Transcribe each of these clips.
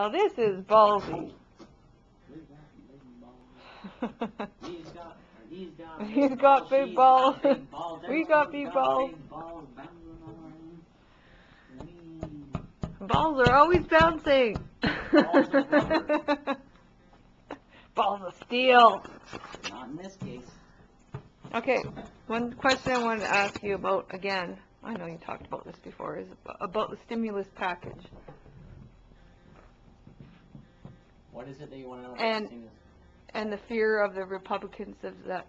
Now this is ballsy. He's got big balls. We got big balls. Balls are always bouncing. Balls of steel. Not in this case. Okay, one question I wanted to ask you about again. I know you talked about this before. Is about the stimulus package. What is it that you want to know about the stimulus? And the fear of the Republicans of that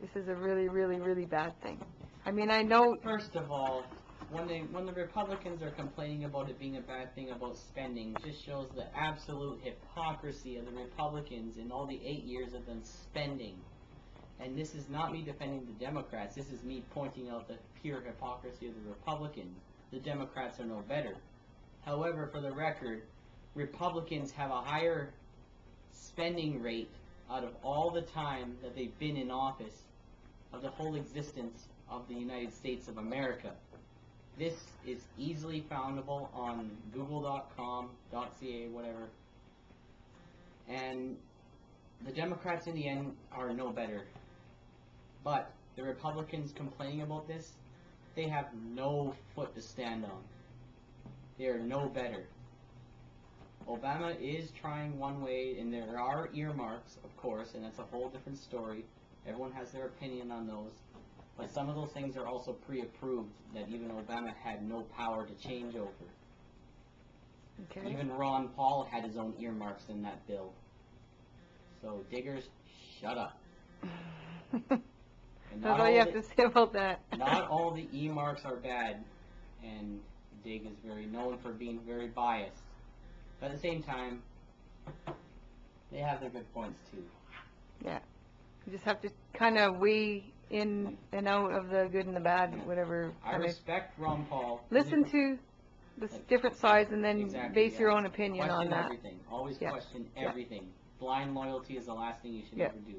this is a really, really, really bad thing. I mean, I know. First of all, when the Republicans are complaining about it being a bad thing about spending, just shows the absolute hypocrisy of the Republicans in all the 8 years of them spending. And this is not me defending the Democrats. This is me pointing out the pure hypocrisy of the Republicans. The Democrats are no better. However, for the record, Republicans have a higher spending rate out of all the time that they've been in office of the whole existence of the United States of America. This is easily foundable on google.com, .ca, whatever. And the Democrats in the end are no better. But the Republicans complaining about this, they have no foot to stand on. They are no better. Obama is trying one way, and there are earmarks, of course, and that's a whole different story. Everyone has their opinion on those. But some of those things are also pre-approved that even Obama had no power to change over. Okay. Even Ron Paul had his own earmarks in that bill. So, diggers, shut up. That's all you have to say about that. Not all the earmarks are bad, and Dig is very known for being very biased. But at the same time, they have their good points too. Yeah. You just have to kind of weigh in and out of the good and the bad, whatever. I respect Ron Paul. Listen to the different sides and then base your own opinion on that. Everything. Always question everything. Blind loyalty is the last thing you should ever do.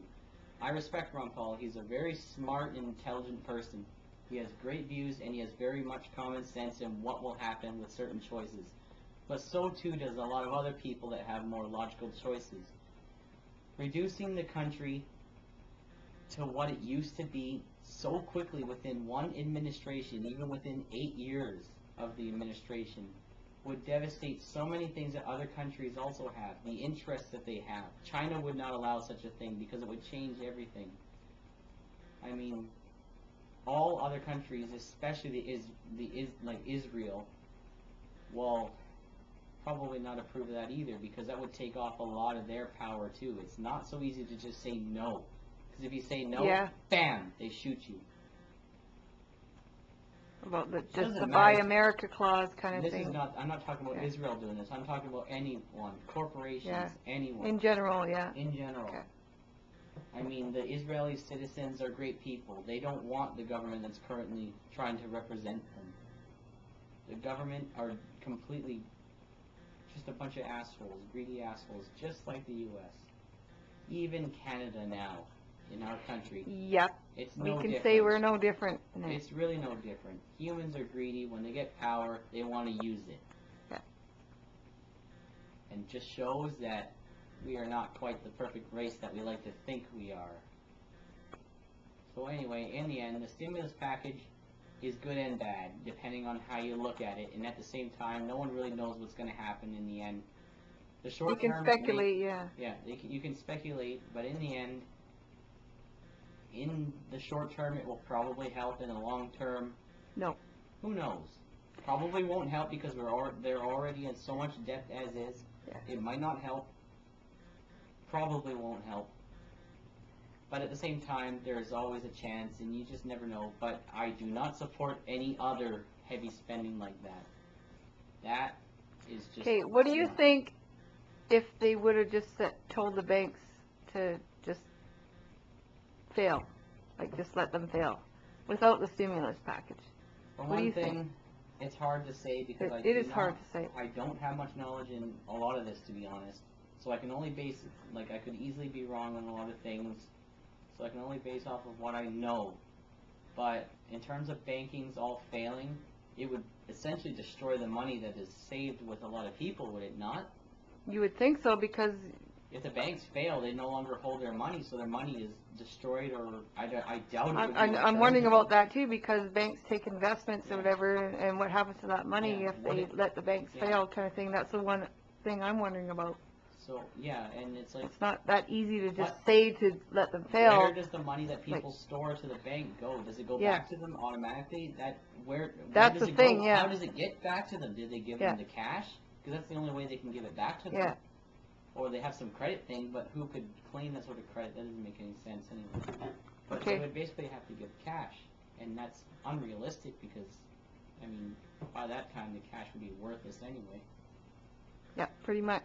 I respect Ron Paul. He's a very smart and intelligent person. He has great views and he has very much common sense in what will happen with certain choices. But so too does a lot of other people that have more logical choices. Reducing the country to what it used to be so quickly within one administration, even within 8 years of the administration, would devastate so many things that other countries also have, the interests that they have. China would not allow such a thing because it would change everything. I mean, all other countries, especially like Israel, will probably not approve of that either, because that would take off a lot of their power too. It's not so easy to just say no, because if you say no, bam, they shoot you. About just the Buy America clause kind of thing. I'm not talking about Israel doing this. I'm talking about anyone, corporations, anyone. In general, In general. Okay. I mean, the Israeli citizens are great people. They don't want the government that's currently trying to represent them. The government are completely just a bunch of assholes, greedy assholes, just like the U.S. Even Canada now, in our country. Yep. It's no different. We can say we're no different. No. It's really no different. Humans are greedy. When they get power, they want to use it. Yeah. And just shows that we are not quite the perfect race that we like to think we are. So anyway, in the end, the stimulus package is good and bad, depending on how you look at it. And at the same time, no one really knows what's going to happen in the end. The short term, you can speculate, Yeah, you can speculate, but in the end, in the short term, it will probably help. In the long term, no. Who knows? Probably won't help because they're already in so much debt as is. Yeah. It might not help. Probably won't help. But at the same time, there's always a chance, and you just never know. But I do not support any other heavy spending like that. That is just... Okay, what do you think if they would have just told the banks to just fail? Like, just let them fail without the stimulus package? For one thing, it's hard to say because it is hard to say. I don't have much knowledge in a lot of this, to be honest. So I can only base it, like, I could easily be wrong on a lot of things. So I can only base off of what I know. But in terms of bankings all failing, it would essentially destroy the money that is saved with a lot of people, would it not? You would think so, because If the banks fail, they no longer hold their money, so their money is destroyed, or I doubt it would be I'm wondering about that too, because banks take investments or Yeah. whatever, and what happens to that money Yeah, if what they if- let the banks yeah. fail, kind of thing. That's the one thing I'm wondering about. So, yeah, and it's like, It's not that easy to just What? say to let them where fail. does the money that people store to the bank go? Does it go Yeah. back to them automatically? Where That's does the it thing, go? yeah. How does it get back to them? Did they give Yeah. them the cash? Because that's the only way they can give it back to them. Yeah. Or they have some credit thing, but who could claim that sort of credit? That doesn't make any sense anyway. But Okay. they would basically have to give cash, and that's unrealistic because, I mean, by that time the cash would be worthless anyway. Yeah, pretty much.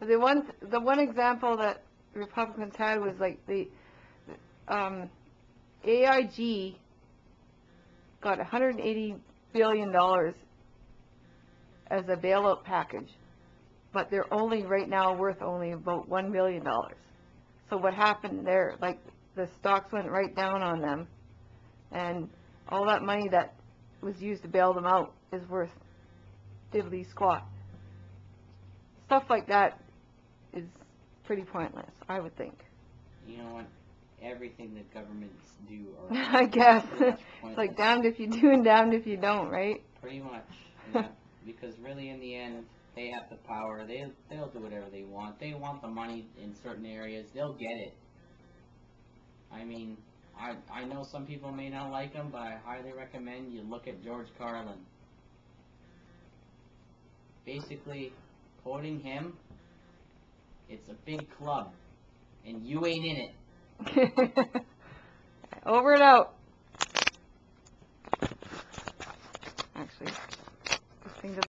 But the one example that Republicans had was like the AIG got $180 billion as a bailout package, but they're only right now worth only about $1 billion. So what happened there? Like, the stocks went right down on them, and all that money that was used to bail them out is worth diddly squat. Stuff like that is pretty pointless, I would think. You know what? Everything that governments do I guess. pretty much It's like pointless. damned if you do and damned if you don't, right? Pretty much, yeah. Because really, in the end, they have the power. They'll do whatever they want. They want the money in certain areas. They'll get it. I mean, I know some people may not like him, but I highly recommend you look at George Carlin. Basically, quoting him, it's a big club, and you ain't in it. Over and out. Actually, this thing doesn't